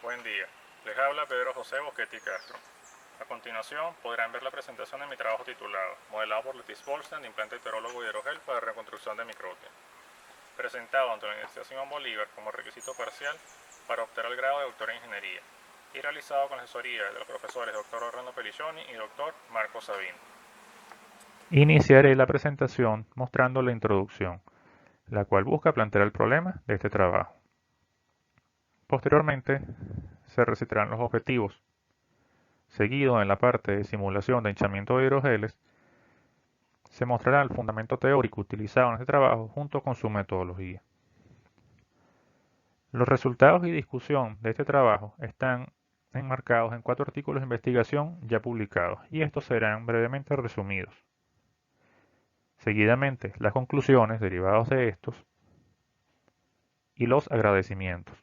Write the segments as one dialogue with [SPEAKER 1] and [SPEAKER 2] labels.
[SPEAKER 1] Buen día, les habla Pedro José Boschetti Castro. A continuación podrán ver la presentación de mi trabajo titulado Modelado por Letis Bolsten de implante heterólogo hidrogel para reconstrucción de microtia, presentado ante la Universidad Simón Bolívar como requisito parcial para optar al grado de doctor en ingeniería y realizado con la asesoría de los profesores Dr. Orlando Pelliccioni y Dr. Marco Sabino.
[SPEAKER 2] Iniciaré la presentación mostrando la introducción, la cual busca plantear el problema de este trabajo. Posteriormente, se recitarán los objetivos. Seguido, en la parte de simulación de hinchamiento de hidrogeles, se mostrará el fundamento teórico utilizado en este trabajo junto con su metodología. Los resultados y discusión de este trabajo están enmarcados en 4 artículos de investigación ya publicados, y estos serán brevemente resumidos. Seguidamente, las conclusiones derivadas de estos y los agradecimientos.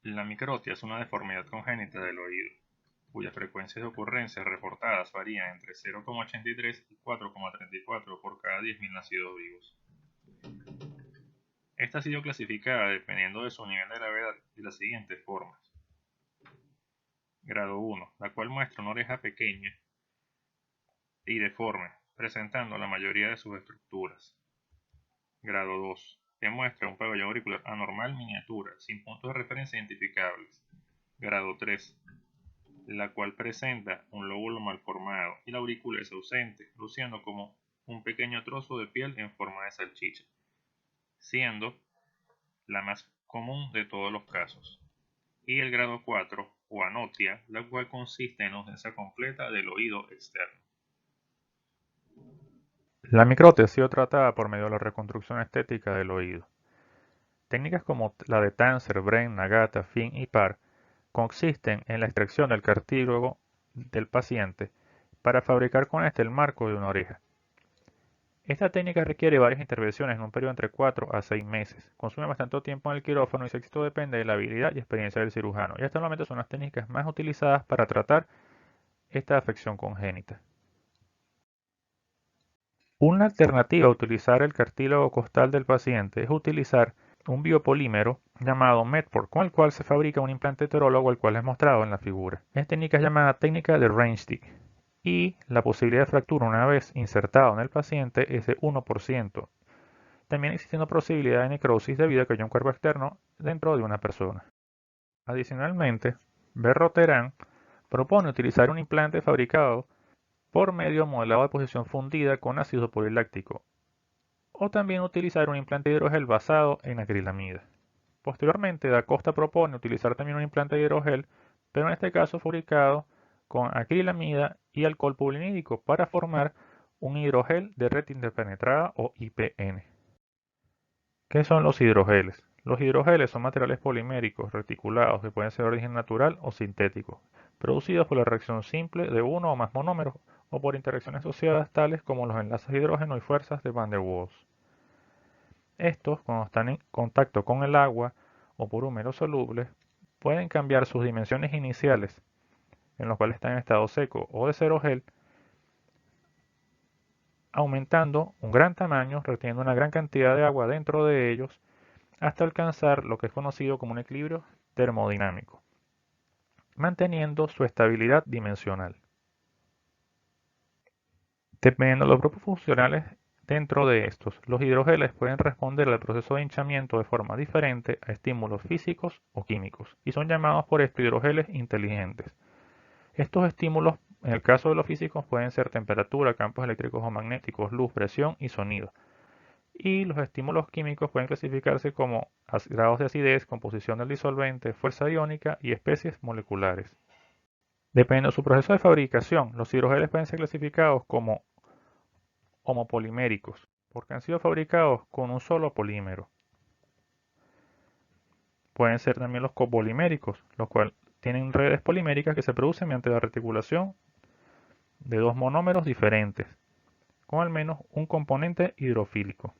[SPEAKER 1] La microtia es una deformidad congénita del oído, cuyas frecuencias de ocurrencia reportadas varían entre 0,83 y 4,34 por cada 10.000 nacidos vivos. Esta ha sido clasificada dependiendo de su nivel de gravedad de las siguientes formas. Grado 1, la cual muestra una oreja pequeña y deforme, presentando la mayoría de sus estructuras. Grado 2, que muestra un pabellón auricular anormal miniatura, sin puntos de referencia identificables. Grado 3, la cual presenta un lóbulo malformado y la aurícula es ausente, luciendo como un pequeño trozo de piel en forma de salchicha, siendo la más común de todos los casos. Y el grado 4, o anotia, la cual consiste en ausencia completa del oído externo.
[SPEAKER 2] La microtia ha sido tratada por medio de la reconstrucción estética del oído. Técnicas como la de Tanzer, Brain, Nagata, Finn y Parr consisten en la extracción del cartílago del paciente para fabricar con este el marco de una oreja. Esta técnica requiere varias intervenciones en un periodo entre 4 a 6 meses, consume bastante tiempo en el quirófano y su éxito depende de la habilidad y experiencia del cirujano, y estas normalmente son las técnicas más utilizadas para tratar esta afección congénita. Una alternativa a utilizar el cartílago costal del paciente es utilizar un biopolímero llamado Medport, con el cual se fabrica un implante heterólogo, el cual es mostrado en la figura. Esta técnica es llamada técnica de Reinstick, y la posibilidad de fractura una vez insertado en el paciente es de 1%. También existiendo posibilidad de necrosis debido a que haya un cuerpo externo dentro de una persona. Adicionalmente, Berroterán propone utilizar un implante fabricado por medio de modelado de posición fundida con ácido poliláctico, o también utilizar un implante de hidrogel basado en acrilamida. Posteriormente, Da Costa propone utilizar también un implante de hidrogel, pero en este caso fabricado con acrilamida y alcohol polinídico para formar un hidrogel de red interpenetrada o IPN. ¿Qué son los hidrogeles? Los hidrogeles son materiales poliméricos reticulados que pueden ser de origen natural o sintético, producidos por la reacción simple de uno o más monómeros o por interacciones asociadas tales como los enlaces de hidrógeno y fuerzas de Van der Waals. Estos, cuando están en contacto con el agua o por húmedos solubles, pueden cambiar sus dimensiones iniciales, en los cuales están en estado seco o de cero gel, aumentando un gran tamaño, reteniendo una gran cantidad de agua dentro de ellos, hasta alcanzar lo que es conocido como un equilibrio termodinámico, manteniendo su estabilidad dimensional. Dependiendo de los grupos funcionales dentro de estos, los hidrogeles pueden responder al proceso de hinchamiento de forma diferente a estímulos físicos o químicos, y son llamados por esto hidrogeles inteligentes. Estos estímulos, en el caso de los físicos, pueden ser temperatura, campos eléctricos o magnéticos, luz, presión y sonido. Y los estímulos químicos pueden clasificarse como grados de acidez, composición del disolvente, fuerza iónica y especies moleculares. Dependiendo de su proceso de fabricación, los hidrogeles pueden ser clasificados como homopoliméricos, porque han sido fabricados con un solo polímero. Pueden ser también los copoliméricos, los cuales tienen redes poliméricas que se producen mediante la reticulación de dos monómeros diferentes, con al menos un componente hidrofílico.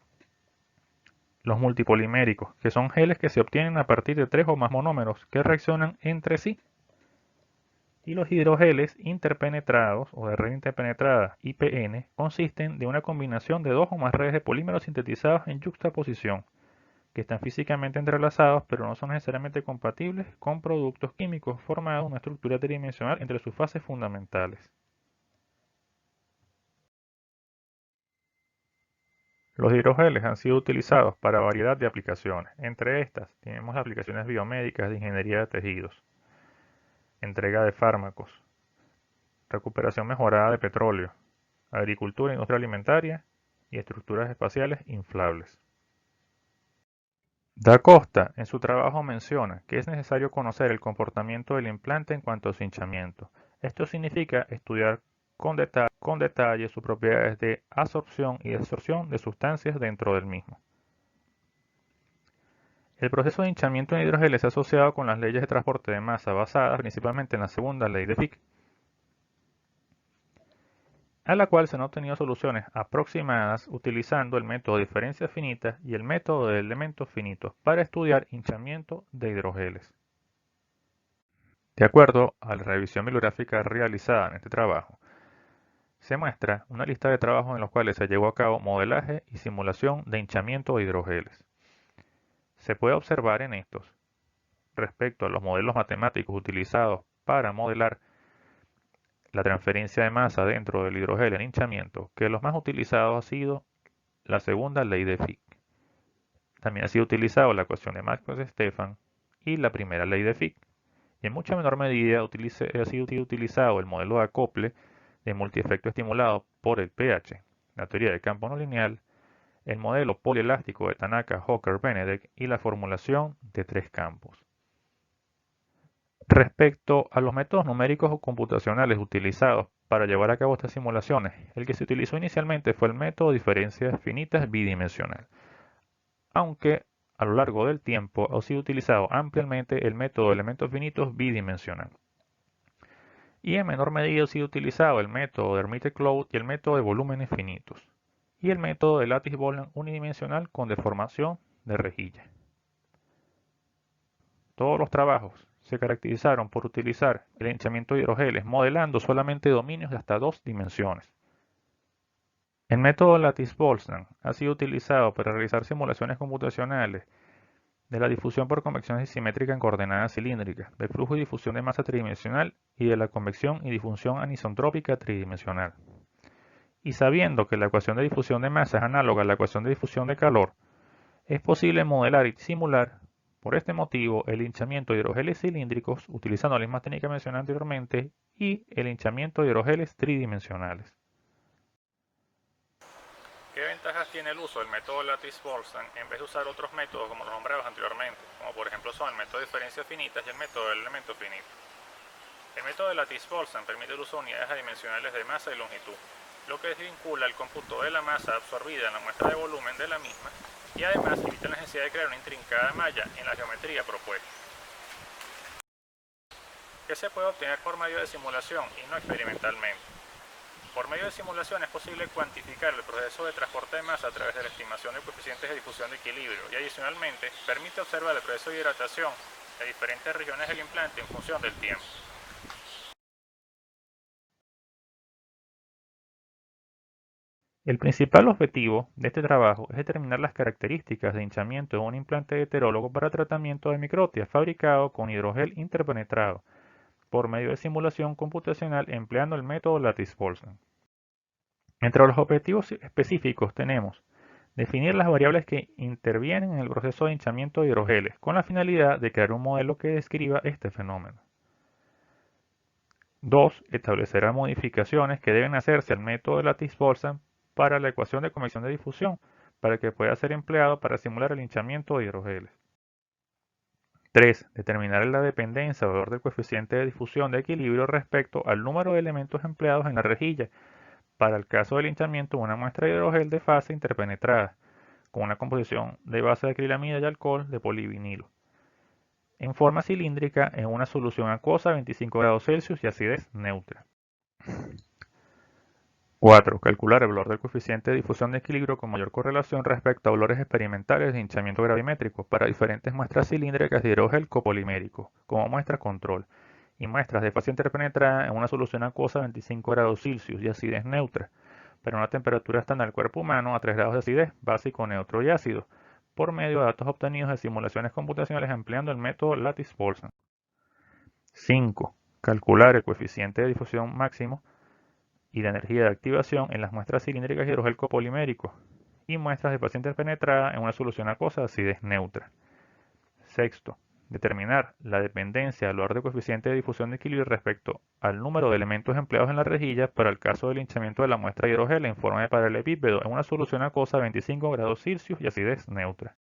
[SPEAKER 2] Los multipoliméricos, que son geles que se obtienen a partir de 3 o más monómeros que reaccionan entre sí. Y los hidrogeles interpenetrados o de red interpenetrada IPN consisten de una combinación de dos o más redes de polímeros sintetizados en yuxtaposición, que están físicamente entrelazados pero no son necesariamente compatibles con productos químicos formados una estructura tridimensional entre sus fases fundamentales. Los hidrogeles han sido utilizados para variedad de aplicaciones. Entre estas tenemos aplicaciones biomédicas de ingeniería de tejidos, entrega de fármacos, recuperación mejorada de petróleo, agricultura e industria alimentaria y estructuras espaciales inflables. Da Costa, en su trabajo menciona que es necesario conocer el comportamiento del implante en cuanto a su hinchamiento. Esto significa estudiar con detalle sus propiedades de absorción y desorción de sustancias dentro del mismo. El proceso de hinchamiento en hidrogeles es asociado con las leyes de transporte de masa basadas principalmente en la segunda ley de Fick, a la cual se han obtenido soluciones aproximadas utilizando el método de diferencias finitas y el método de elementos finitos para estudiar hinchamiento de hidrogeles. De acuerdo a la revisión bibliográfica realizada en este trabajo, se muestra una lista de trabajos en los cuales se llevó a cabo modelaje y simulación de hinchamiento de hidrogeles. Se puede observar en estos, respecto a los modelos matemáticos utilizados para modelar la transferencia de masa dentro del hidrogel en hinchamiento, que los más utilizados ha sido la segunda ley de Fick. También ha sido utilizado la ecuación de Maxwell-Stefan y la primera ley de Fick. Y en mucha menor medida ha sido utilizado el modelo de acople de multiefecto estimulado por el pH, la teoría del campo no lineal, el modelo polielástico de Tanaka, Hooker, Benedek y la formulación de tres campos. Respecto a los métodos numéricos o computacionales utilizados para llevar a cabo estas simulaciones, el que se utilizó inicialmente fue el método de diferencias finitas bidimensional, aunque a lo largo del tiempo ha sido utilizado ampliamente el método de elementos finitos bidimensional. Y en menor medida ha sido utilizado el método de Hermite-Claude y el método de volúmenes finitos, y el método de Lattice-Boltzmann unidimensional con deformación de rejilla. Todos los trabajos se caracterizaron por utilizar el hinchamiento de hidrogeles modelando solamente dominios de hasta 2 dimensiones. El método Lattice-Boltzmann ha sido utilizado para realizar simulaciones computacionales de la difusión por convección simétrica en coordenadas cilíndricas, del flujo y difusión de masa tridimensional y de la convección y difusión anisotrópica tridimensional. Y sabiendo que la ecuación de difusión de masa es análoga a la ecuación de difusión de calor, es posible modelar y simular, por este motivo, el hinchamiento de hidrogeles cilíndricos utilizando la misma técnica mencionada anteriormente y el hinchamiento de hidrogeles tridimensionales.
[SPEAKER 1] ¿Qué ventajas tiene el uso del método Lattice-Boltzmann en vez de usar otros métodos como los nombrados anteriormente, como por ejemplo son el método de diferencias finitas y el método del elemento finito? El método de Lattice-Boltzmann permite el uso de unidades adimensionales de masa y longitud, lo que desvincula el cómputo de la masa absorbida en la muestra de volumen de la misma y además evita la necesidad de crear una intrincada malla en la geometría propuesta. ¿Qué se puede obtener por medio de simulación y no experimentalmente? Por medio de simulación es posible cuantificar el proceso de transporte de masa a través de la estimación de coeficientes de difusión de equilibrio y adicionalmente permite observar el proceso de hidratación de diferentes regiones del implante en función del tiempo.
[SPEAKER 2] El principal objetivo de este trabajo es determinar las características de hinchamiento de un implante heterólogo para tratamiento de microtias fabricado con hidrogel interpenetrado por medio de simulación computacional empleando el método Lattice-Boltzmann. Entre los objetivos específicos tenemos definir las variables que intervienen en el proceso de hinchamiento de hidrogeles con la finalidad de crear un modelo que describa este fenómeno. 2. Establecer las modificaciones que deben hacerse al método de Lattice-Boltzmann para la ecuación de convección de difusión para que pueda ser empleado para simular el hinchamiento de hidrogeles. 3. Determinar la dependencia o valor del coeficiente de difusión de equilibrio respecto al número de elementos empleados en la rejilla para el caso del hinchamiento de una muestra de hidrogel de fase interpenetrada con una composición de base de acrilamida y alcohol de polivinilo en forma cilíndrica en una solución acuosa a 25 grados Celsius y acidez neutra. 4. Calcular el valor del coeficiente de difusión de equilibrio con mayor correlación respecto a valores experimentales de hinchamiento gravimétrico para diferentes muestras cilíndricas de hidrogel copolimérico como muestra control y muestras de fase interpenetrada en una solución acuosa a 25 grados Celsius y acidez neutra, para una temperatura estándar del cuerpo humano a 3 grados de acidez, básico, neutro y ácido, por medio de datos obtenidos de simulaciones computacionales empleando el método Lattice-Boltzmann. 5. Calcular el coeficiente de difusión máximo y la energía de activación en las muestras cilíndricas de hidrogel copolimérico y muestras de fase interpenetrada en una solución acuosa de acidez neutra. 6. Determinar la dependencia del valor de coeficiente de difusión de equilibrio respecto al número de elementos empleados en la rejilla para el caso del hinchamiento de la muestra de hidrogel en forma de paralelepípedo en una solución acuosa a 25 grados Celsius y acidez neutra.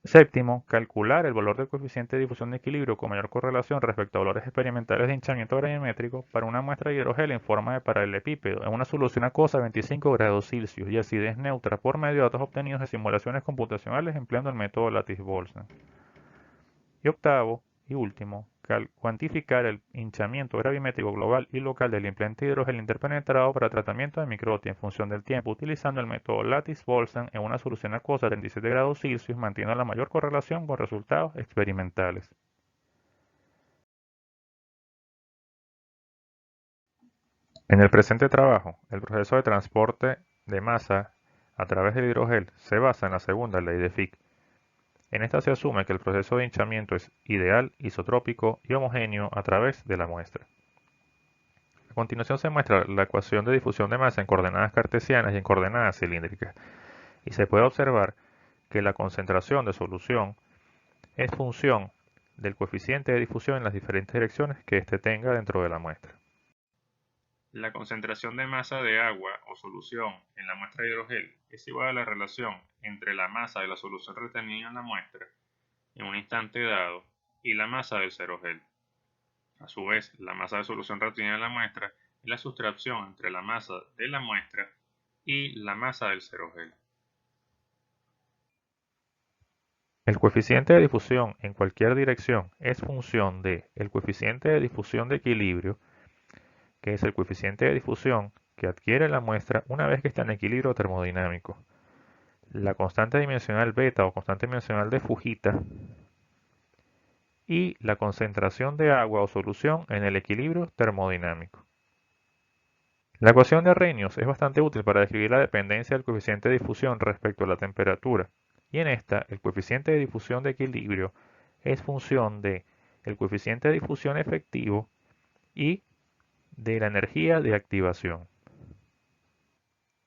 [SPEAKER 2] 7. Calcular el valor del coeficiente de difusión de equilibrio con mayor correlación respecto a valores experimentales de hinchamiento gravimétrico para una muestra de hidrogel en forma de paralelepípedo en una solución acuosa a 25 grados Celsius y acidez neutra por medio de datos obtenidos de simulaciones computacionales empleando el método Lattice-Boltzmann. Y 8. y último, cuantificar el hinchamiento gravimétrico global y local del implante de hidrogel interpenetrado para tratamiento de microtia en función del tiempo utilizando el método Lattice-Boltzmann en una solución acuosa a 37 grados Celsius manteniendo la mayor correlación con resultados experimentales. En el presente trabajo, el proceso de transporte de masa a través del hidrogel se basa en la segunda ley de Fick. En esta se asume que el proceso de hinchamiento es ideal, isotrópico y homogéneo a través de la muestra. A continuación se muestra la ecuación de difusión de masa en coordenadas cartesianas y en coordenadas cilíndricas, y se puede observar que la concentración de solución es función del coeficiente de difusión en las diferentes direcciones que éste tenga dentro de la muestra.
[SPEAKER 1] La concentración de masa de agua o solución en la muestra de hidrogel es igual a la relación entre la masa de la solución retenida en la muestra en un instante dado y la masa del cerogel. A su vez, la masa de solución retenida en la muestra es la sustracción entre la masa de la muestra y la masa del cerogel.
[SPEAKER 2] El coeficiente de difusión en cualquier dirección es función de el coeficiente de difusión de equilibrio, que es el coeficiente de difusión que adquiere la muestra una vez que está en equilibrio termodinámico, la constante dimensional beta o constante dimensional de Fujita y la concentración de agua o solución en el equilibrio termodinámico. La ecuación de Arrhenius es bastante útil para describir la dependencia del coeficiente de difusión respecto a la temperatura, y en esta el coeficiente de difusión de equilibrio es función de el coeficiente de difusión efectivo y de la energía de activación.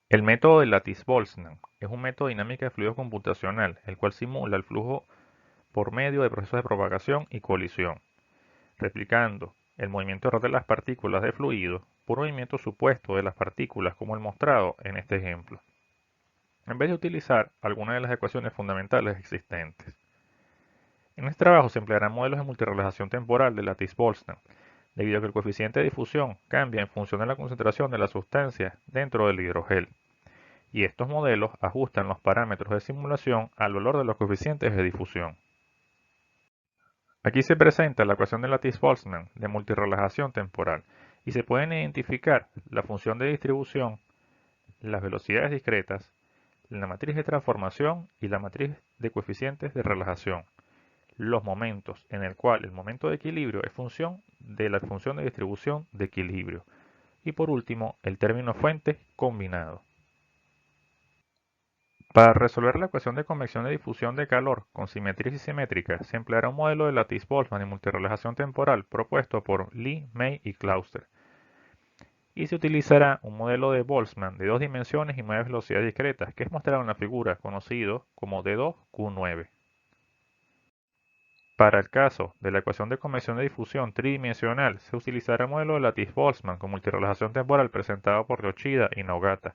[SPEAKER 2] El método de Lattice-Boltzmann es un método de dinámica de fluidos computacional, el cual simula el flujo por medio de procesos de propagación y colisión, replicando el movimiento error de las partículas de fluido por un movimiento supuesto de las partículas como el mostrado en este ejemplo, en vez de utilizar alguna de las ecuaciones fundamentales existentes. En este trabajo se emplearán modelos de multirelajación temporal de Lattice-Boltzmann, debido a que el coeficiente de difusión cambia en función de la concentración de la sustancia dentro del hidrogel, y estos modelos ajustan los parámetros de simulación al valor de los coeficientes de difusión. Aquí se presenta la ecuación de Lattice-Boltzmann de multirelajación temporal, y se pueden identificar la función de distribución, las velocidades discretas, la matriz de transformación y la matriz de coeficientes de relajación, los momentos en el cual el momento de equilibrio es función de la función de distribución de equilibrio, y por último el término fuente combinado. Para resolver la ecuación de convección de difusión de calor con simetrías simétricas, se empleará un modelo de Lattice-Boltzmann y multirelajación temporal propuesto por Lee, May y Clauster, y se utilizará un modelo de Boltzmann de 2 dimensiones y 9 velocidades discretas, que es mostrado en la figura, conocido como D2Q9. Para el caso de la ecuación de convección de difusión tridimensional, se utilizará el modelo de Lattice-Boltzmann con multirelajación temporal presentado por Yoshida y Nogata,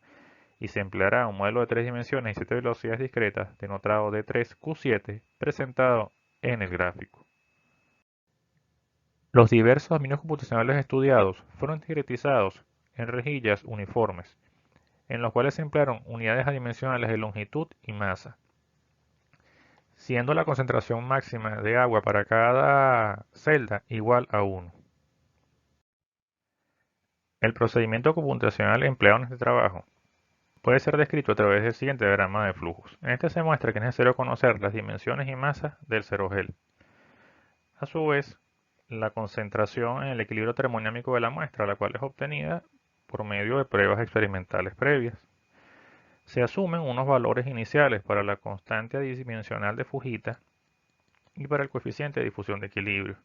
[SPEAKER 2] y se empleará un modelo de 3 dimensiones y 7 velocidades discretas, denotado D3Q7, presentado en el gráfico. Los diversos dominios computacionales estudiados fueron teoretizados en rejillas uniformes, en los cuales se emplearon unidades adimensionales de longitud y masa, siendo la concentración máxima de agua para cada celda igual a 1. El procedimiento computacional empleado en este trabajo puede ser descrito a través del siguiente diagrama de flujos. En este se muestra que es necesario conocer las dimensiones y masas del cerogel. A su vez, la concentración en el equilibrio termodinámico de la muestra, la cual es obtenida por medio de pruebas experimentales previas. Se asumen unos valores iniciales para la constante adimensional de Fujita y para el coeficiente de difusión de equilibrio,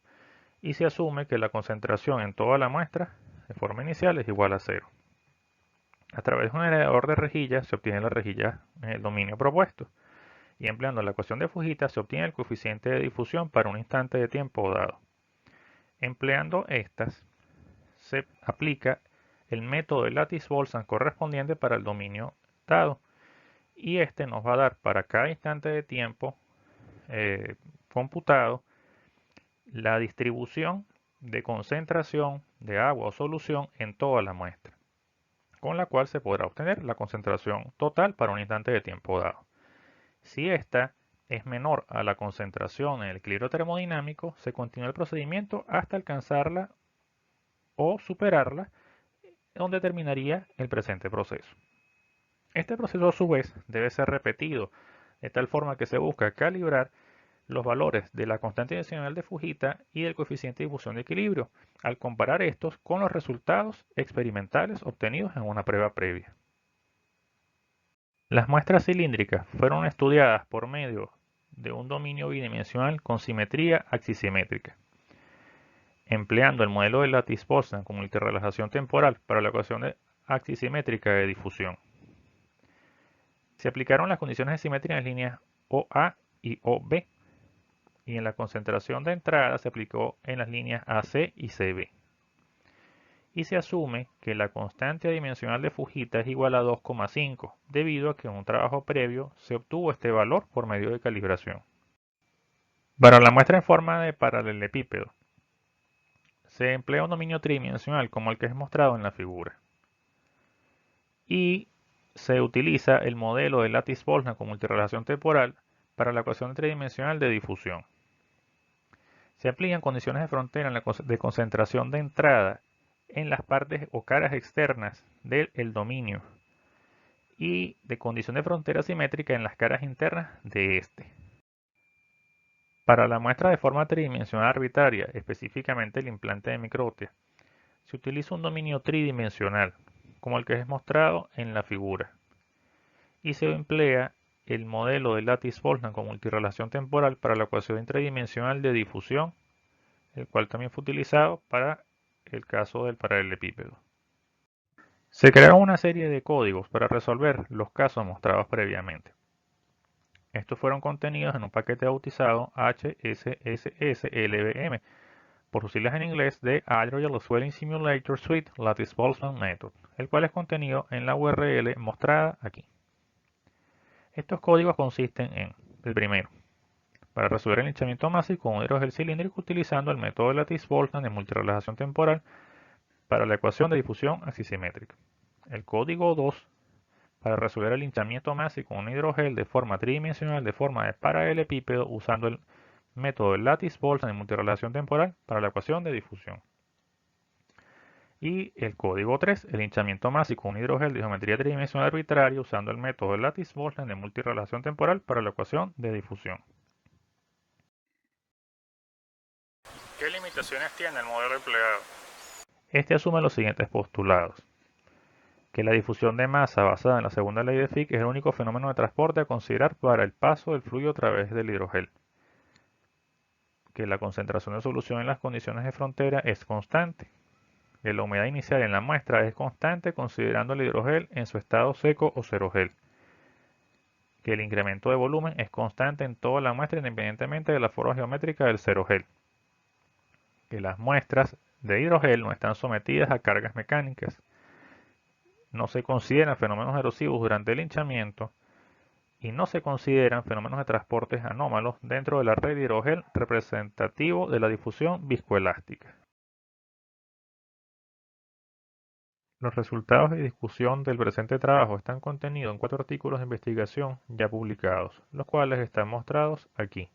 [SPEAKER 2] y se asume que la concentración en toda la muestra de forma inicial es igual a 0. A través de un generador de rejillas se obtiene la rejilla en el dominio propuesto, y empleando la ecuación de Fujita se obtiene el coeficiente de difusión para un instante de tiempo dado. Empleando estas, se aplica el método de Lattice-Boltzmann correspondiente para el dominio dado, y este nos va a dar para cada instante de tiempo computado la distribución de concentración de agua o solución en toda la muestra, con la cual se podrá obtener la concentración total para un instante de tiempo dado. Si esta es menor a la concentración en el equilibrio termodinámico, se continúa el procedimiento hasta alcanzarla o superarla, donde terminaría el presente proceso. Este proceso a su vez debe ser repetido de tal forma que se busca calibrar los valores de la constante adicional de Fujita y del coeficiente de difusión de equilibrio, al comparar estos con los resultados experimentales obtenidos en una prueba previa. Las muestras cilíndricas fueron estudiadas por medio de un dominio bidimensional con simetría axisimétrica, empleando el modelo de Lattice-Boltzmann con multirelajación temporal para la ecuación axisimétrica de difusión. Se aplicaron las condiciones de simetría en las líneas OA y OB, y en la concentración de entrada se aplicó en las líneas AC y CB. Y se asume que la constante adimensional de Fujita es igual a 2,5, debido a que en un trabajo previo se obtuvo este valor por medio de calibración. Para la muestra en forma de paralelepípedo, se emplea un dominio tridimensional como el que es mostrado en la figura. Y se utiliza el modelo de Lattice-Boltzmann con multirelajación temporal para la ecuación tridimensional de difusión. Se aplican condiciones de frontera de concentración de entrada en las partes o caras externas del dominio y de condición de frontera simétrica en las caras internas de este. Para la muestra de forma tridimensional arbitraria, específicamente el implante de microtia, se utiliza un dominio tridimensional, como el que es mostrado en la figura, y se emplea el modelo de Lattice-Boltzmann con multirelajación temporal para la ecuación tridimensional de difusión, el cual también fue utilizado para el caso del paralelepípedo. Se crearon una serie de códigos para resolver los casos mostrados previamente. Estos fueron contenidos en un paquete bautizado HSSS-LBM, por sus siglas en inglés de Hydrogel Swelling Simulator Suite Lattice-Boltzmann Method, el cual es contenido en la URL mostrada aquí. Estos códigos consisten en, el primero, para resolver el hinchamiento másico con un hidrogel cilíndrico utilizando el método de Lattice-Boltzmann de multirelajación temporal para la ecuación de difusión axisimétrica. El código 2, para resolver el hinchamiento másico con un hidrogel de forma tridimensional de forma de paralelepípedo usando el método de Lattice-Boltzmann de multirelajación temporal para la ecuación de difusión. Y el código 3, el hinchamiento másico con un hidrogel de geometría tridimensional arbitraria usando el método de Lattice-Boltzmann de multirelajación temporal para la ecuación de difusión. ¿Qué limitaciones tiene el modelo empleado? Este asume los siguientes postulados: que la difusión de masa basada en la segunda ley de Fick es el único fenómeno de transporte a considerar para el paso del fluido a través del hidrogel, que la concentración de solución en las condiciones de frontera es constante, que la humedad inicial en la muestra es constante considerando el hidrogel en su estado seco o cerogel, que el incremento de volumen es constante en toda la muestra independientemente de la forma geométrica del cerogel, que las muestras de hidrogel no están sometidas a cargas mecánicas, no se consideran fenómenos erosivos durante el hinchamiento y no se consideran fenómenos de transportes anómalos dentro de la red de hidrogel representativo de la difusión viscoelástica. Los resultados de discusión del presente trabajo están contenidos en 4 artículos de investigación ya publicados, los cuales están mostrados aquí.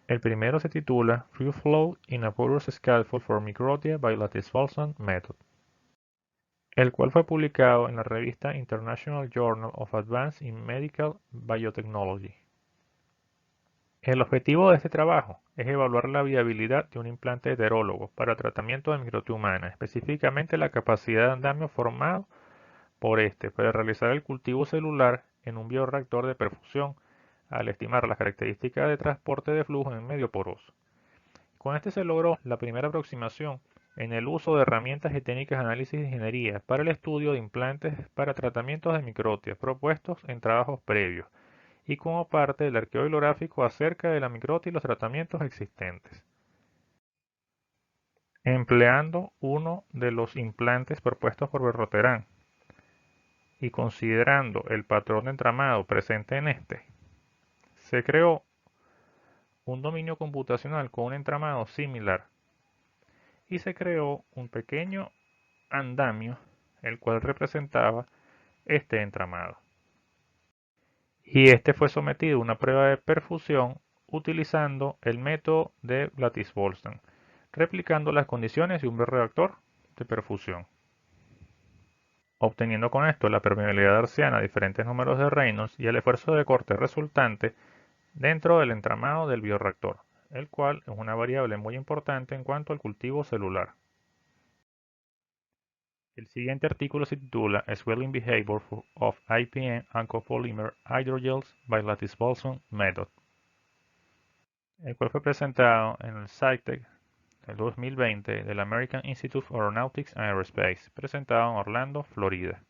[SPEAKER 2] El primero se titula Free Flow in a Porous Scaffold for Microtia by Lattice-Boltzmann Method, el cual fue publicado en la revista International Journal of Advances in Medical Biotechnology. El objetivo de este trabajo es evaluar la viabilidad de un implante heterólogo para tratamiento de microtia humana, específicamente la capacidad de andamio formado por este para realizar el cultivo celular en un bioreactor de perfusión, al estimar las características de transporte de flujo en medio poroso. Con este se logró la primera aproximación en el uso de herramientas y técnicas de análisis de ingeniería para el estudio de implantes para tratamientos de microtias propuestos en trabajos previos y como parte del arqueo bibliográfico acerca de la microtia y los tratamientos existentes. Empleando uno de los implantes propuestos por Berroterán y considerando el patrón de entramado presente en este, se creó un dominio computacional con un entramado similar y se creó un pequeño andamio el cual representaba este entramado. Y este fue sometido a una prueba de perfusión utilizando el método de Blattis-Boltzmann, replicando las condiciones de un bioreactor de perfusión, obteniendo con esto la permeabilidad arciana a diferentes números de Reynolds y el esfuerzo de corte resultante dentro del entramado del bioreactor, el cual es una variable muy importante en cuanto al cultivo celular. El siguiente artículo se titula Swelling Behavior of IPN and Copolymer Hydrogels by Lattice-Boltzmann Method, el cual fue presentado en el SciTech del 2020 del American Institute of Aeronautics and Aerospace, presentado en Orlando, Florida.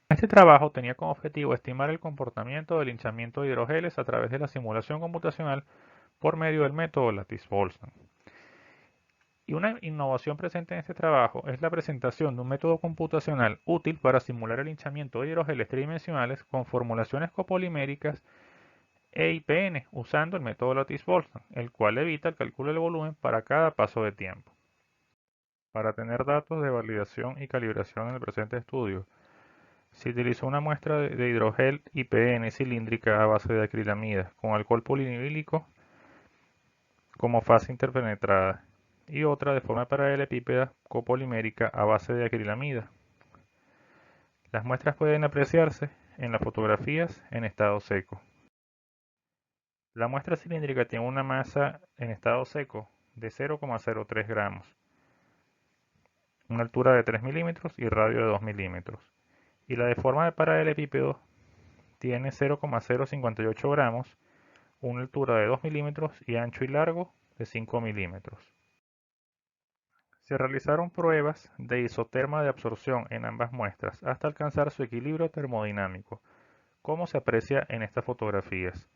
[SPEAKER 2] Este trabajo tenía como objetivo estimar el comportamiento del hinchamiento de hidrogeles a través de la simulación computacional por medio del método Lattice-Boltzmann. Y una innovación presente en este trabajo es la presentación de un método computacional útil para simular el hinchamiento de hidrogeles tridimensionales con formulaciones copoliméricas e IPN usando el método Lattice-Boltzmann, el cual evita el cálculo del volumen para cada paso de tiempo. Para tener datos de validación y calibración en el presente estudio, se utilizó una muestra de hidrogel IPN cilíndrica a base de acrilamida con alcohol polinílico como fase interpenetrada y otra de forma paralelepípeda copolimérica a base de acrilamida. Las muestras pueden apreciarse en las fotografías en estado seco. La muestra cilíndrica tiene una masa en estado seco de 0,03 gramos, una altura de 3 milímetros y radio de 2 milímetros, y la de forma de paralelepípedo tiene 0,058 gramos, una altura de 2 milímetros y ancho y largo de 5 milímetros. Se realizaron pruebas de isoterma de absorción en ambas muestras hasta alcanzar su equilibrio termodinámico, como se aprecia en estas fotografías.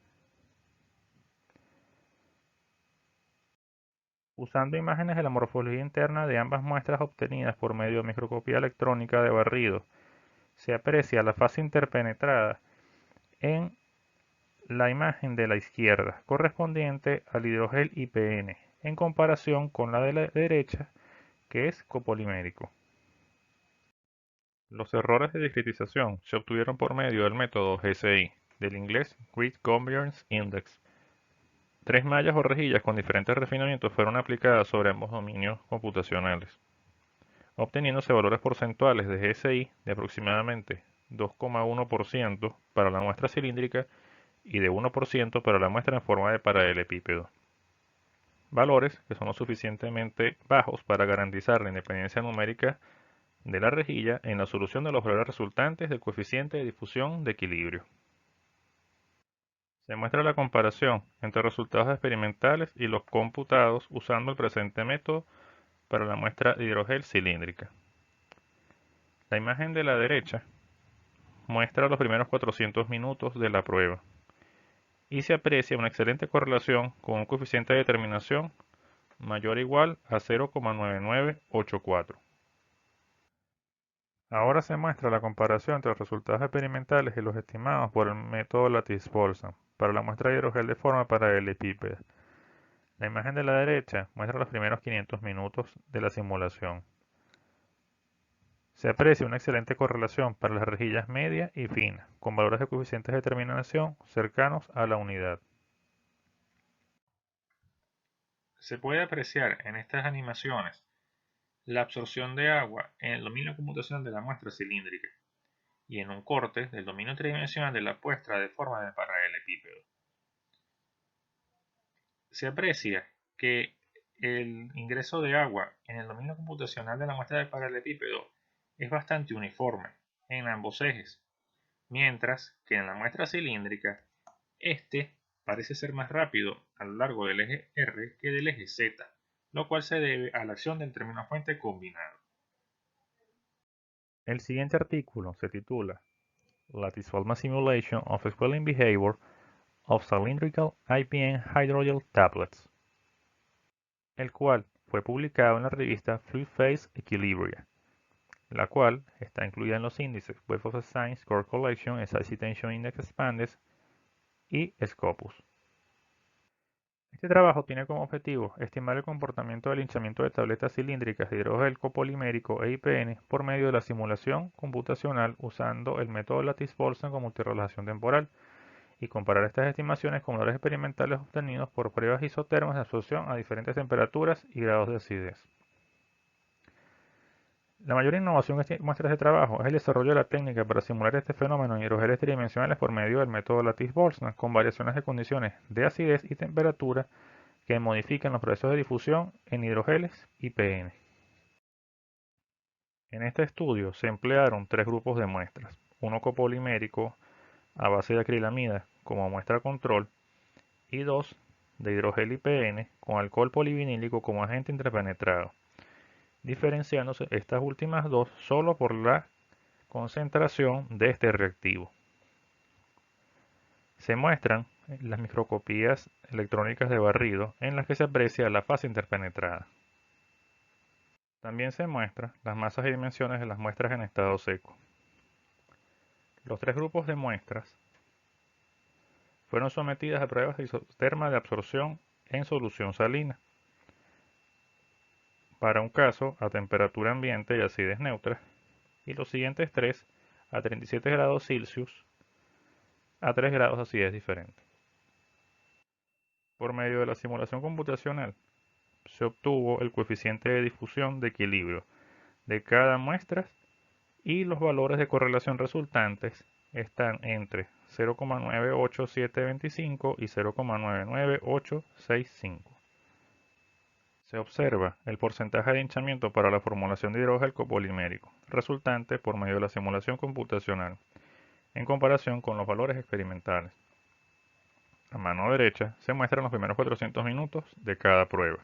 [SPEAKER 2] Usando imágenes de la morfología interna de ambas muestras obtenidas por medio de microscopía electrónica de barrido, se aprecia la fase interpenetrada en la imagen de la izquierda, correspondiente al hidrogel IPN, en comparación con la de la derecha, que es copolimérico. Los errores de discretización se obtuvieron por medio del método GCI, del inglés Grid Covariance Index. 3 mallas o rejillas con diferentes refinamientos fueron aplicadas sobre ambos dominios computacionales, obteniéndose valores porcentuales de GSI de aproximadamente 2,1% para la muestra cilíndrica y de 1% para la muestra en forma de paralelepípedo. Valores que son lo suficientemente bajos para garantizar la independencia numérica de la rejilla en la solución de los valores resultantes del coeficiente de difusión de equilibrio. Se muestra la comparación entre resultados experimentales y los computados usando el presente método para la muestra de hidrogel cilíndrica. La imagen de la derecha muestra los primeros 400 minutos de la prueba y se aprecia una excelente correlación con un coeficiente de determinación mayor o igual a 0,9984. Ahora se muestra la comparación entre los resultados experimentales y los estimados por el método Lattice-Boltzmann para la muestra de hidrogel de forma paralelepípeda. La imagen de la derecha muestra los primeros 500 minutos de la simulación. Se aprecia una excelente correlación para las rejillas media y fina, con valores de coeficientes de determinación cercanos a la unidad.
[SPEAKER 1] Se puede apreciar en estas animaciones la absorción de agua en el dominio computacional de la muestra cilíndrica y en un corte del dominio tridimensional de la muestra de forma de paralelepípedo. se aprecia que el ingreso de agua en el dominio computacional de la muestra de paralelepípedo es bastante uniforme en ambos ejes, mientras que en la muestra cilíndrica, este parece ser más rápido a lo largo del eje R que del eje Z, lo cual se debe a la acción del término fuente combinado.
[SPEAKER 2] El siguiente artículo se titula Lattice-Boltzmann Simulation of Swelling Behavior of Cylindrical IPN Hydrogel Tablets, el cual fue publicado en la revista Fluid Phase Equilibria, la cual está incluida en los índices Web of Science Core Collection, Size Tension Index Expandes y Scopus. Este trabajo tiene como objetivo estimar el comportamiento del hinchamiento de tabletas cilíndricas de hidrogel copolimérico e IPN por medio de la simulación computacional usando el método Lattice-Boltzmann con multirrelación temporal y comparar estas estimaciones con valores experimentales obtenidos por pruebas isotermas de absorción a diferentes temperaturas y grados de acidez. La mayor innovación que muestra este trabajo es el desarrollo de la técnica para simular este fenómeno en hidrogeles tridimensionales por medio del método Lattice-Boltzmann con variaciones de condiciones de acidez y temperatura que modifican los procesos de difusión en hidrogeles IPN. En este estudio se emplearon tres grupos de muestras, uno copolimérico a base de acrilamida como muestra control y dos de hidrogel IPN con alcohol polivinílico como agente interpenetrado, diferenciándose estas últimas dos solo por la concentración de este reactivo. Se muestran las microscopías electrónicas de barrido en las que se aprecia la fase interpenetrada. También se muestran las masas y dimensiones de las muestras en estado seco. Los tres grupos de muestras fueron sometidas a pruebas de isoterma de absorción en solución salina. Para un caso a temperatura ambiente y acidez neutra, y los siguientes tres a 37 grados Celsius a 3 grados de acidez diferente. Por medio de la simulación computacional, se obtuvo el coeficiente de difusión de equilibrio de cada muestra y los valores de correlación resultantes están entre 0,98725 y 0,99865. Se observa el porcentaje de hinchamiento para la formulación de hidrogel copolimérico, resultante por medio de la simulación computacional, en comparación con los valores experimentales. A mano derecha se muestran los primeros 400 minutos de cada prueba.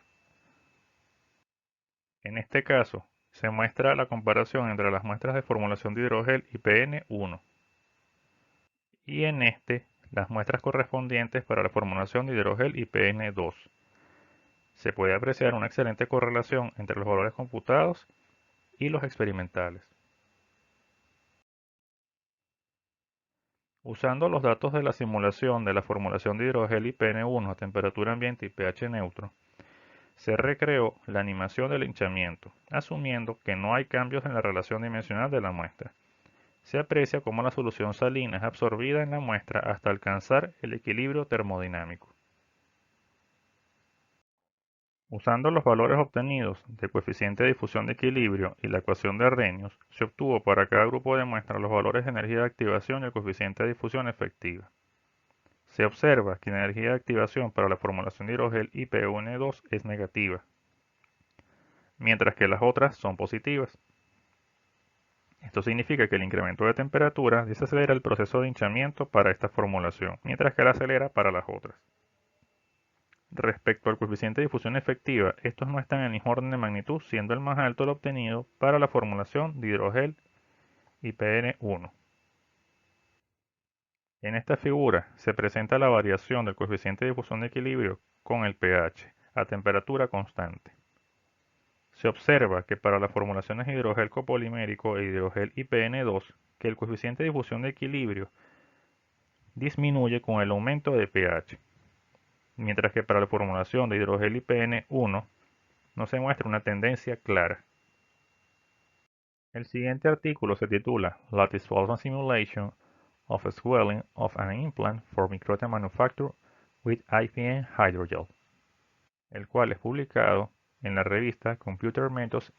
[SPEAKER 2] En este caso, se muestra la comparación entre las muestras de formulación de hidrogel IPN1 y en este las muestras correspondientes para la formulación de hidrogel IPN2. Se puede apreciar una excelente correlación entre los valores computados y los experimentales. Usando los datos de la simulación de la formulación de hidrogel IPN1 a temperatura ambiente y pH neutro, se recreó la animación del hinchamiento, asumiendo que no hay cambios en la relación dimensional de la muestra. Se aprecia cómo la solución salina es absorbida en la muestra hasta alcanzar el equilibrio termodinámico. Usando los valores obtenidos del coeficiente de difusión de equilibrio y la ecuación de Arrhenius, se obtuvo para cada grupo de muestras los valores de energía de activación y el coeficiente de difusión efectiva. Se observa que la energía de activación para la formulación de hidrogel IPN2 es negativa, mientras que las otras son positivas. Esto significa que el incremento de temperatura desacelera el proceso de hinchamiento para esta formulación, mientras que la acelera para las otras. Respecto al coeficiente de difusión efectiva, estos no están en el mismo orden de magnitud, siendo el más alto el obtenido para la formulación de hidrogel IPN1. En esta figura se presenta la variación del coeficiente de difusión de equilibrio con el pH a temperatura constante. Se observa que para las formulaciones de hidrogel copolimérico e hidrogel IPN2, que el coeficiente de difusión de equilibrio disminuye con el aumento de pH, mientras que para la formulación de hidrogel IPN1 no se muestra una tendencia clara. El siguiente artículo se titula Lattice-Boltzmann Simulation of Swelling of an Implant for Microta Manufacture with IPN Hydrogel, el cual es publicado en la revista Computer Methods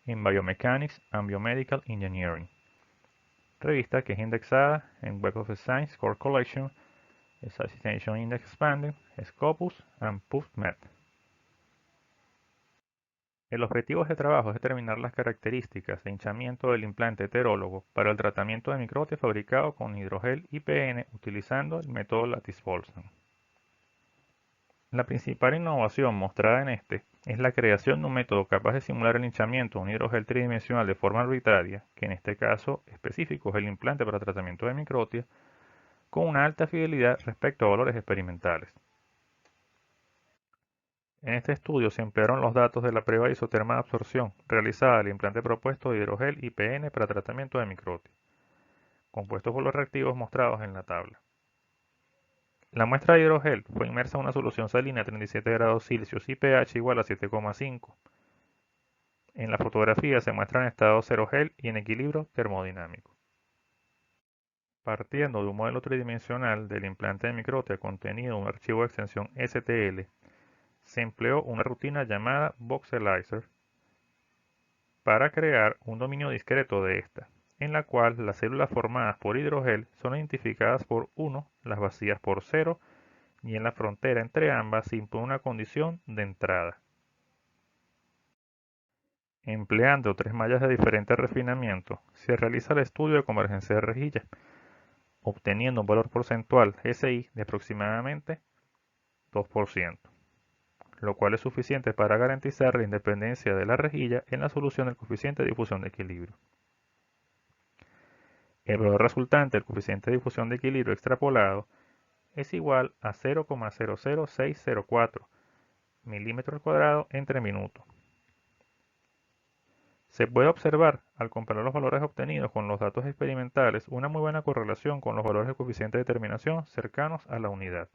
[SPEAKER 2] in Biomechanics and Biomedical Engineering, revista que es indexada en Web of Science Core Collection Excitation Index Expanding, Scopus, and PubMed. El objetivo de este trabajo es determinar las características de hinchamiento del implante heterólogo para el tratamiento de microtia fabricado con hidrogel IPN utilizando el método Lattice-Boltzmann. La principal innovación mostrada en este es la creación de un método capaz de simular el hinchamiento de un hidrogel tridimensional de forma arbitraria, que en este caso específico es el implante para tratamiento de microtia, con una alta fidelidad respecto a valores experimentales. En este estudio se emplearon los datos de la prueba de isoterma de absorción realizada del implante propuesto de hidrogel IPN para tratamiento de microtia, compuestos por los reactivos mostrados en la tabla. La muestra de hidrogel fue inmersa en una solución salina a 37 grados Celsius y pH igual a 7,5. En la fotografía se muestra en estado cero gel y en equilibrio termodinámico. Partiendo de un modelo tridimensional del implante de microtia contenido en un archivo de extensión STL, se empleó una rutina llamada Voxelizer para crear un dominio discreto de esta, en la cual las células formadas por hidrogel son identificadas por 1, las vacías por 0, y en la frontera entre ambas se impone una condición de entrada. Empleando 3 mallas de diferente refinamiento, se realiza el estudio de convergencia de rejilla, obteniendo un valor porcentual GSI de aproximadamente 2%, lo cual es suficiente para garantizar la independencia de la rejilla en la solución del coeficiente de difusión de equilibrio. El valor resultante del coeficiente de difusión de equilibrio extrapolado es igual a 0,00604 milímetros al cuadrado entre minuto. Se puede observar, al comparar los valores obtenidos con los datos experimentales, una muy buena correlación con los valores del coeficiente de determinación cercanos a la unidad.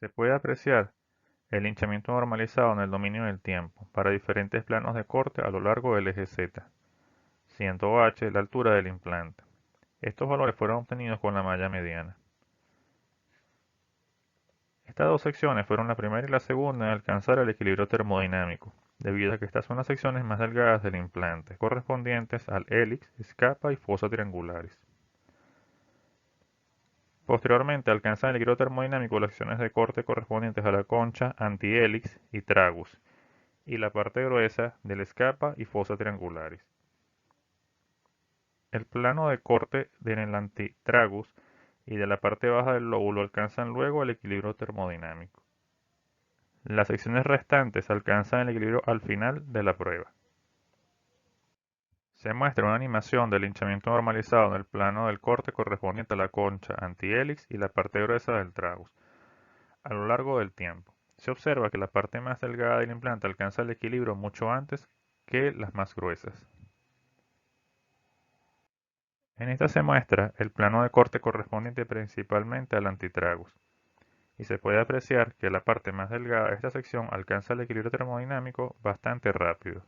[SPEAKER 2] Se puede apreciar el hinchamiento normalizado en el dominio del tiempo para diferentes planos de corte a lo largo del eje Z, siendo h la altura del implante. Estos valores fueron obtenidos con la malla mediana. Estas dos secciones fueron la primera y la segunda en alcanzar el equilibrio termodinámico, debido a que estas son las secciones más delgadas del implante, correspondientes al hélix, escapa y fosa triangulares. Posteriormente alcanzan el equilibrio termodinámico las secciones de corte correspondientes a la concha, antihélix y tragus, y la parte gruesa del escapa y fosa triangulares. El plano de corte del antitragus y de la parte baja del lóbulo alcanzan luego el equilibrio termodinámico. Las secciones restantes alcanzan el equilibrio al final de la prueba. Se muestra una animación del hinchamiento normalizado en el plano del corte correspondiente a la concha, antihélix y la parte gruesa del tragus, a lo largo del tiempo. Se observa que la parte más delgada del implante alcanza el equilibrio mucho antes que las más gruesas. En esta se muestra el plano de corte correspondiente principalmente al antitragus, y se puede apreciar que la parte más delgada de esta sección alcanza el equilibrio termodinámico bastante rápido.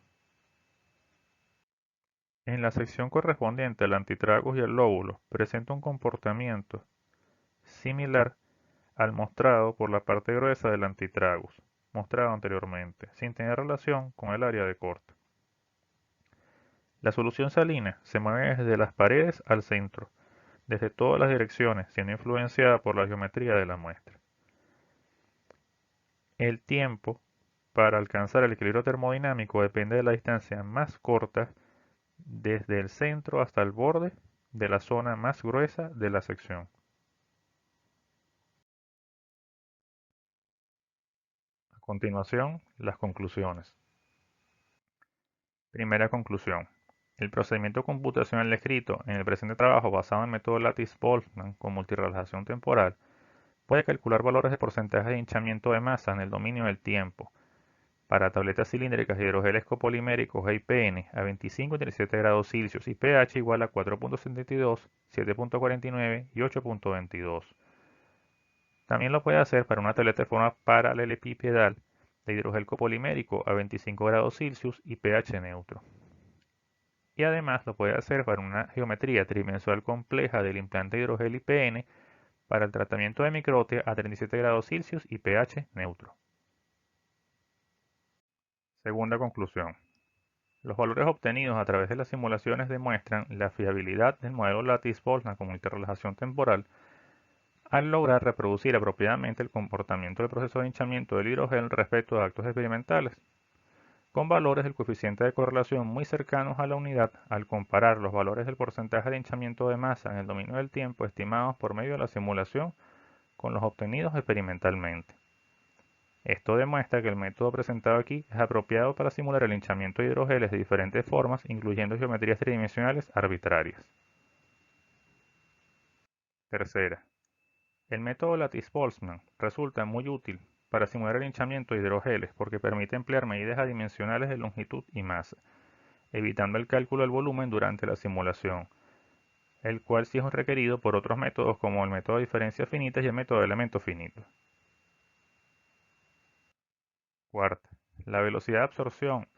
[SPEAKER 2] En la sección correspondiente al antitragus y al lóbulo presenta un comportamiento similar al mostrado por la parte gruesa del antitragus, mostrado anteriormente, sin tener relación con el área de corte. La solución salina se mueve desde las paredes al centro, desde todas las direcciones, siendo influenciada por la geometría de la muestra. El tiempo para alcanzar el equilibrio termodinámico depende de la distancia más corta desde el centro hasta el borde de la zona más gruesa de la sección. A continuación, las conclusiones. Primera conclusión. El procedimiento computacional descrito en el presente trabajo basado en el método Lattice-Boltzmann con multirelajación temporal puede calcular valores de porcentaje de hinchamiento de masa en el dominio del tiempo para tabletas cilíndricas de hidrogeles copoliméricos EIPN a 25 y 37 grados Celsius y pH igual a 4.72, 7.49 y 8.22. También lo puede hacer para una tableta de forma paralelepipedal de hidrogel copolimérico a 25 grados Celsius y pH neutro. Y además lo puede hacer para una geometría tridimensional compleja del implante de hidrogel IPN para el tratamiento de microtia a 37 grados Celsius y pH neutro. Segunda conclusión. Los valores obtenidos a través de las simulaciones demuestran la fiabilidad del modelo Lattice-Boltzmann con multirelajación temporal al lograr reproducir apropiadamente el comportamiento del proceso de hinchamiento del hidrogel respecto a actos experimentales, con valores del coeficiente de correlación muy cercanos a la unidad al comparar los valores del porcentaje de hinchamiento de masa en el dominio del tiempo estimados por medio de la simulación con los obtenidos experimentalmente. Esto demuestra que el método presentado aquí es apropiado para simular el hinchamiento de hidrogeles de diferentes formas, incluyendo geometrías tridimensionales arbitrarias. Tercera, el método Lattice-Boltzmann resulta muy útil para simular el hinchamiento de hidrogeles porque permite emplear medidas adimensionales de longitud y masa, evitando el cálculo del volumen durante la simulación, el cual sí es requerido por otros métodos como el método de diferencias finitas y el método de elementos finitos. Cuarta, la velocidad de absorción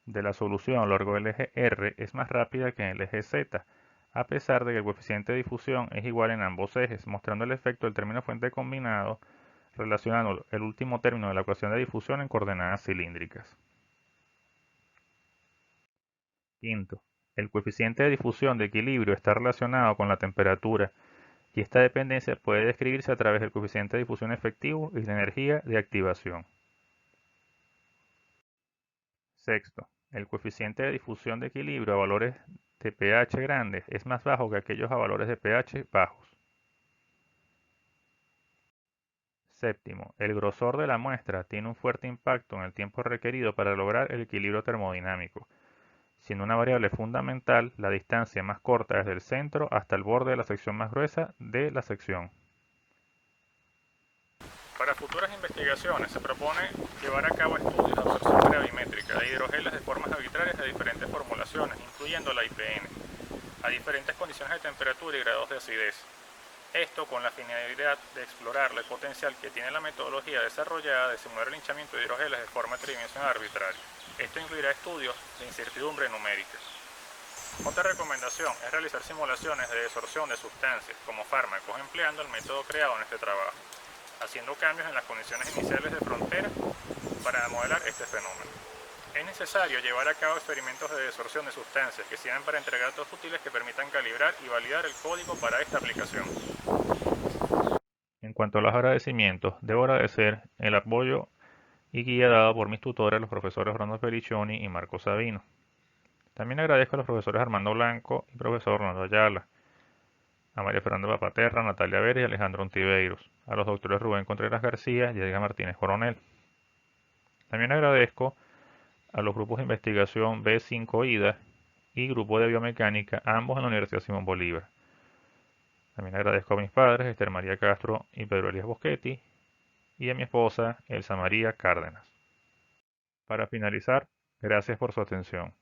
[SPEAKER 2] de la solución a lo largo del eje R es más rápida que en el eje Z, a pesar de que el coeficiente de difusión es igual en ambos ejes, mostrando el efecto del término fuente combinado relacionando el último término de la ecuación de difusión en coordenadas cilíndricas. Quinto, el coeficiente de difusión de equilibrio está relacionado con la temperatura y esta dependencia puede describirse a través del coeficiente de difusión efectivo y la energía de activación. Sexto, el coeficiente de difusión de equilibrio a valores de pH grandes es más bajo que aquellos a valores de pH bajos. Séptimo, el grosor de la muestra tiene un fuerte impacto en el tiempo requerido para lograr el equilibrio termodinámico, siendo una variable fundamental la distancia más corta desde el centro hasta el borde de la sección más gruesa de la sección. Para futuras investigaciones se propone llevar a cabo estudios de absorción gravimétrica de hidrogeles de formas arbitrarias de diferentes formulaciones, incluyendo la IPN, a diferentes condiciones de temperatura y grados de acidez. Esto con la finalidad de explorar el potencial que tiene la metodología desarrollada de simular el hinchamiento de hidrogeles de forma tridimensional arbitraria. Esto incluirá estudios de incertidumbre numérica. Otra recomendación es realizar simulaciones de desorción de sustancias como fármacos empleando el método creado en este trabajo, haciendo cambios en las condiciones iniciales de frontera para modelar este fenómeno. Es necesario llevar a cabo experimentos de desorción de sustancias que sirvan para entregar datos útiles que permitan calibrar y validar el código para esta aplicación. En cuanto a los agradecimientos, debo agradecer el apoyo y guía dado por mis tutores, los profesores Ronaldo Pelliccioni y Marco Sabino. También agradezco a los profesores Armando Blanco y profesor Ronaldo Ayala, a María Fernanda Papaterra, Natalia Vélez y Alejandro Ontiveiros, a los doctores Rubén Contreras García y Edgar Martínez Coronel. También agradezco a los grupos de investigación B5IDA y Grupo de Biomecánica, ambos en la Universidad Simón Bolívar. También agradezco a mis padres, Esther María Castro y Pedro Elías Boschetti, y a mi esposa, Elsa María Cárdenas. Para finalizar, gracias por su atención.